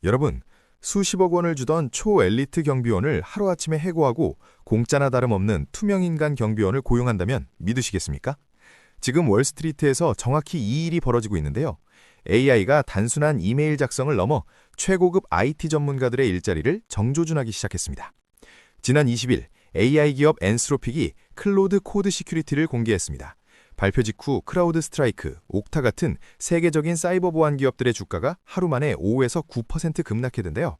여러분, 수십억 원을 주던 초엘리트 경비원을 하루아침에 해고하고 공짜나 다름없는 투명인간 경비원을 고용한다면 믿으시겠습니까? 지금 월스트리트에서 정확히 이 일이 벌어지고 있는데요. AI가 단순한 이메일 작성을 넘어 최고급 IT 전문가들의 일자리를 정조준하기 시작했습니다. 지난 20일 AI 기업 엔스로픽이 클로드 코드 시큐리티를 공개했습니다. 발표 직후 크라우드 스트라이크, 옥타 같은 세계적인 사이버 보안 기업들의 주가가 하루 만에 5에서 9% 급락했는데요.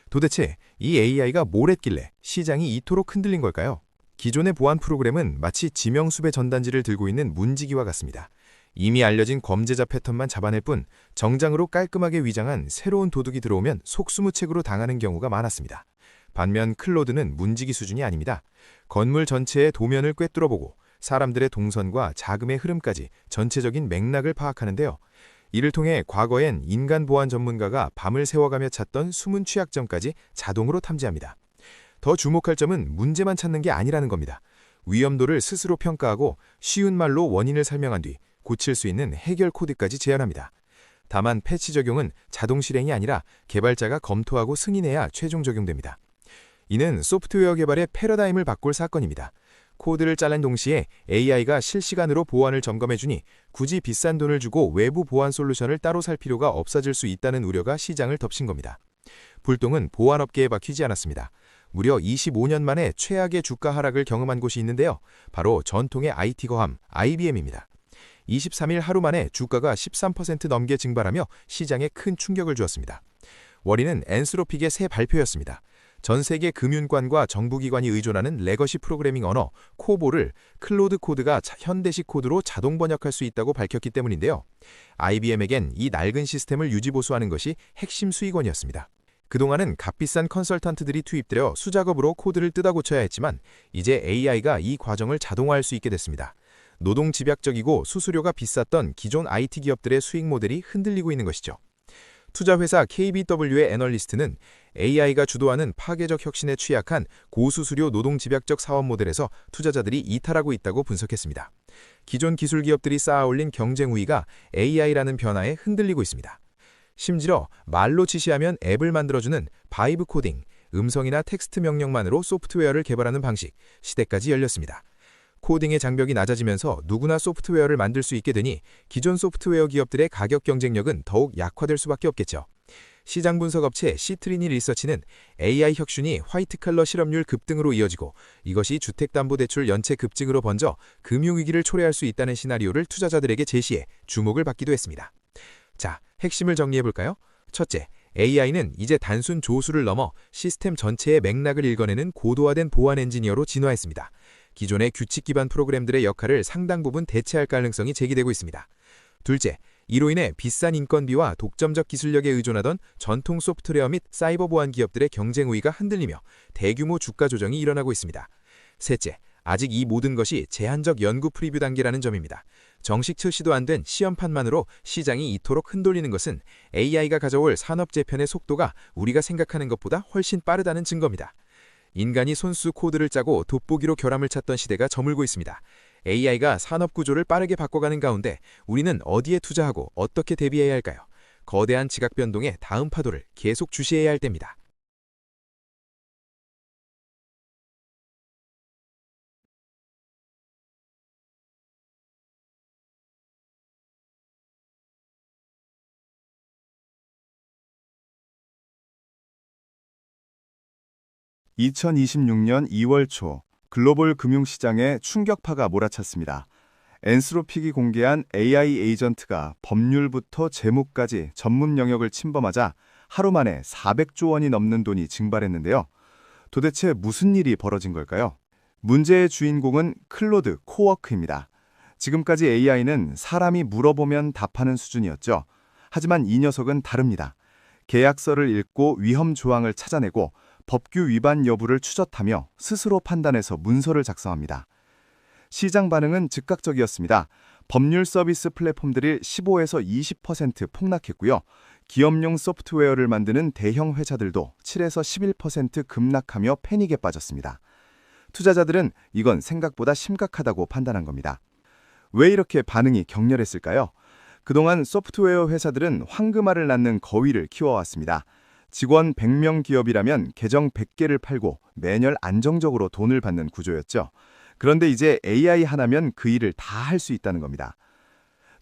도대체 이 AI가 뭘 했길래 시장이 이토록 흔들린 걸까요? 기존의 보안 프로그램은 마치 지명수배 전단지를 들고 있는 문지기와 같습니다. 이미 알려진 범죄자 패턴만 잡아낼 뿐 정장으로 깔끔하게 위장한 새로운 도둑이 들어오면 속수무책으로 당하는 경우가 많았습니다. 반면 클로드는 문지기 수준이 아닙니다. 건물 전체의 도면을 꿰뚫어보고 사람들의 동선과 자금의 흐름까지 전체적인 맥락을 파악하는데요. 이를 통해 과거엔 인간 보안 전문가가 밤을 새워가며 찾던 숨은 취약점까지 자동으로 탐지합니다. 더 주목할 점은 문제만 찾는 게 아니라는 겁니다. 위험도를 스스로 평가하고 쉬운 말로 원인을 설명한 뒤 고칠 수 있는 해결 코드까지 제안합니다. 다만 패치 적용은 자동 실행이 아니라 개발자가 검토하고 승인해야 최종 적용됩니다. 이는 소프트웨어 개발의 패러다임을 바꿀 사건입니다. 코드를 짜낸 동시에 AI가 실시간으로 보안을 점검해주니 굳이 비싼 돈을 주고 외부 보안 솔루션을 따로 살 필요가 없어질 수 있다는 우려가 시장을 덮친 겁니다. 불똥은 보안업계에 박히지 않았습니다. 무려 25년 만에 최악의 주가 하락을 경험한 곳이 있는데요. 바로 전통의 IT 거함 IBM입니다. 23일 하루 만에 주가가 13% 넘게 증발하며 시장에 큰 충격을 주었습니다. 원인은 엔스로픽의 새 발표였습니다. 전 세계 금융관과 정부기관이 의존하는 레거시 프로그래밍 언어 코보를 클로드 코드가 현대식 코드로 자동 번역할 수 있다고 밝혔기 때문인데요. IBM에겐 이 낡은 시스템을 유지보수하는 것이 핵심 수익원이었습니다. 그동안은 값비싼 컨설턴트들이 투입되어 수작업으로 코드를 뜯어 고쳐야 했지만 이제 AI가 이 과정을 자동화할 수 있게 됐습니다. 노동 집약적이고 수수료가 비쌌던 기존 IT 기업들의 수익 모델이 흔들리고 있는 것이죠. 투자회사 KBW의 애널리스트는 AI가 주도하는 파괴적 혁신에 취약한 고수수료 노동 집약적 사업 모델에서 투자자들이 이탈하고 있다고 분석했습니다. 기존 기술 기업들이 쌓아올린 경쟁 우위가 AI라는 변화에 흔들리고 있습니다. 심지어 말로 지시하면 앱을 만들어주는 바이브 코딩, 음성이나 텍스트 명령만으로 소프트웨어를 개발하는 방식, 시대까지 열렸습니다. 코딩의 장벽이 낮아지면서 누구나 소프트웨어를 만들 수 있게 되니 기존 소프트웨어 기업들의 가격 경쟁력은 더욱 약화될 수밖에 없겠죠. 시장 분석 업체 시트리니 리서치는 AI 혁신이 화이트 칼러 실업률 급등으로 이어지고 이것이 주택담보대출 연체 급증으로 번져 금융위기를 초래할 수 있다는 시나리오를 투자자들에게 제시해 주목을 받기도 했습니다. 자, 핵심을 정리해볼까요? 첫째, AI는 이제 단순 조수를 넘어 시스템 전체의 맥락을 읽어내는 고도화된 보안 엔지니어로 진화했습니다. 기존의 규칙 기반 프로그램들의 역할을 상당 부분 대체할 가능성이 제기되고 있습니다. 둘째, 이로 인해 비싼 인건비와 독점적 기술력에 의존하던 전통 소프트웨어 및 사이버 보안 기업들의 경쟁 우위가 흔들리며 대규모 주가 조정이 일어나고 있습니다. 셋째, 아직 이 모든 것이 제한적 연구 프리뷰 단계라는 점입니다. 정식 출시도 안 된 시험판만으로 시장이 이토록 흔들리는 것은 AI가 가져올 산업 재편의 속도가 우리가 생각하는 것보다 훨씬 빠르다는 증거입니다. 인간이 손수 코드를 짜고 돋보기로 결함을 찾던 시대가 저물고 있습니다. AI가 산업 구조를 빠르게 바꿔가는 가운데 우리는 어디에 투자하고 어떻게 대비해야 할까요? 거대한 지각 변동의 다음 파도를 계속 주시해야 할 때입니다. (2026년 2월 초) 글로벌 금융시장에 충격파가 몰아쳤습니다. 엔스로픽이 공개한 AI 에이전트가 법률부터 재무까지 전문 영역을 침범하자 하루 만에 400조 원이 넘는 돈이 증발했는데요. 도대체 무슨 일이 벌어진 걸까요? 문제의 주인공은 클로드 코워크입니다. 지금까지 AI는 사람이 물어보면 답하는 수준이었죠. 하지만 이 녀석은 다릅니다. 계약서를 읽고 위험 조항을 찾아내고 법규 위반 여부를 추적하며 스스로 판단해서 문서를 작성합니다. 시장 반응은 즉각적이었습니다. 법률 서비스 플랫폼들이 15에서 20% 폭락했고요. 기업용 소프트웨어를 만드는 대형 회사들도 7에서 11% 급락하며 패닉에 빠졌습니다. 투자자들은 이건 생각보다 심각하다고 판단한 겁니다. 왜 이렇게 반응이 격렬했을까요? 그동안 소프트웨어 회사들은 황금알을 낳는 거위를 키워왔습니다. 직원 100명 기업이라면 계정 100개를 팔고 매년 안정적으로 돈을 받는 구조였죠. 그런데 이제 AI 하나면 그 일을 다 할 수 있다는 겁니다.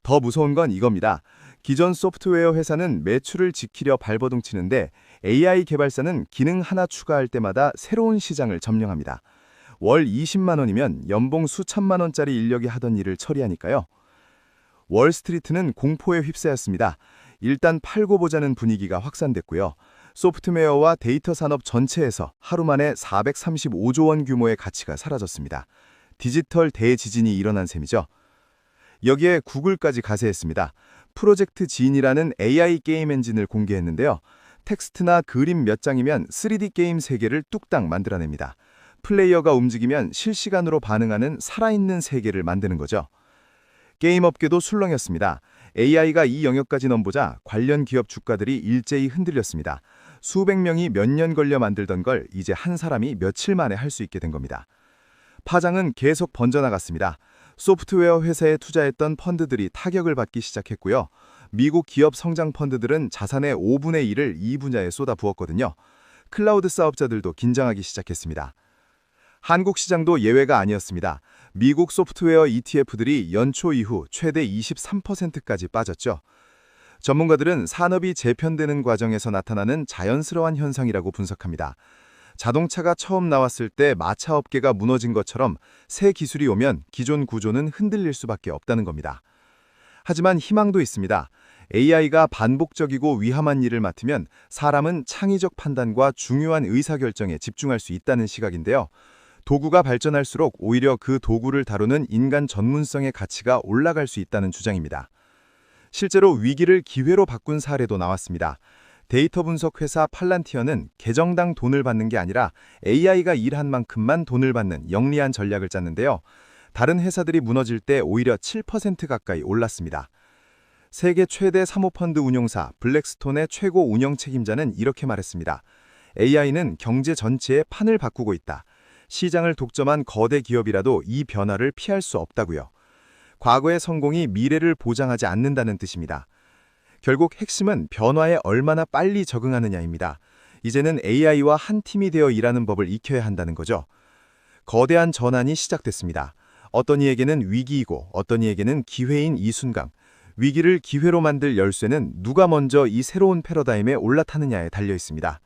더 무서운 건 이겁니다. 기존 소프트웨어 회사는 매출을 지키려 발버둥 치는데 AI 개발사는 기능 하나 추가할 때마다 새로운 시장을 점령합니다. 월 20만 원이면 연봉 수천만 원짜리 인력이 하던 일을 처리하니까요. 월스트리트는 공포에 휩싸였습니다. 일단 팔고 보자는 분위기가 확산됐고요. 소프트웨어와 데이터 산업 전체에서 하루 만에 435조 원 규모의 가치가 사라졌습니다. 디지털 대지진이 일어난 셈이죠. 여기에 구글까지 가세했습니다. 프로젝트 진이라는 AI 게임 엔진을 공개했는데요. 텍스트나 그림 몇 장이면 3D 게임 세계를 뚝딱 만들어냅니다. 플레이어가 움직이면 실시간으로 반응하는 살아있는 세계를 만드는 거죠. 게임 업계도 술렁였습니다. AI가 이 영역까지 넘보자 관련 기업 주가들이 일제히 흔들렸습니다. 수백 명이 몇 년 걸려 만들던 걸 이제 한 사람이 며칠 만에 할 수 있게 된 겁니다. 파장은 계속 번져나갔습니다. 소프트웨어 회사에 투자했던 펀드들이 타격을 받기 시작했고요. 미국 기업 성장 펀드들은 자산의 5분의 1을 이 분야에 쏟아부었거든요. 클라우드 사업자들도 긴장하기 시작했습니다. 한국 시장도 예외가 아니었습니다. 미국 소프트웨어 ETF들이 연초 이후 최대 23%까지 빠졌죠. 전문가들은 산업이 재편되는 과정에서 나타나는 자연스러운 현상이라고 분석합니다. 자동차가 처음 나왔을 때 마차 업계가 무너진 것처럼 새 기술이 오면 기존 구조는 흔들릴 수밖에 없다는 겁니다. 하지만 희망도 있습니다. AI가 반복적이고 위험한 일을 맡으면 사람은 창의적 판단과 중요한 의사결정에 집중할 수 있다는 시각인데요. 도구가 발전할수록 오히려 그 도구를 다루는 인간 전문성의 가치가 올라갈 수 있다는 주장입니다. 실제로 위기를 기회로 바꾼 사례도 나왔습니다. 데이터 분석 회사 팔란티어는 계정당 돈을 받는 게 아니라 AI가 일한 만큼만 돈을 받는 영리한 전략을 짰는데요. 다른 회사들이 무너질 때 오히려 7% 가까이 올랐습니다. 세계 최대 사모펀드 운용사 블랙스톤의 최고 운영 책임자는 이렇게 말했습니다. AI는 경제 전체의 판을 바꾸고 있다. 시장을 독점한 거대 기업이라도 이 변화를 피할 수 없다고요. 과거의 성공이 미래를 보장하지 않는다는 뜻입니다. 결국 핵심은 변화에 얼마나 빨리 적응하느냐입니다. 이제는 AI와 한 팀이 되어 일하는 법을 익혀야 한다는 거죠. 거대한 전환이 시작됐습니다. 어떤 이에게는 위기이고 어떤 이에게는 기회인 이 순간. 위기를 기회로 만들 열쇠는 누가 먼저 이 새로운 패러다임에 올라타느냐에 달려 있습니다.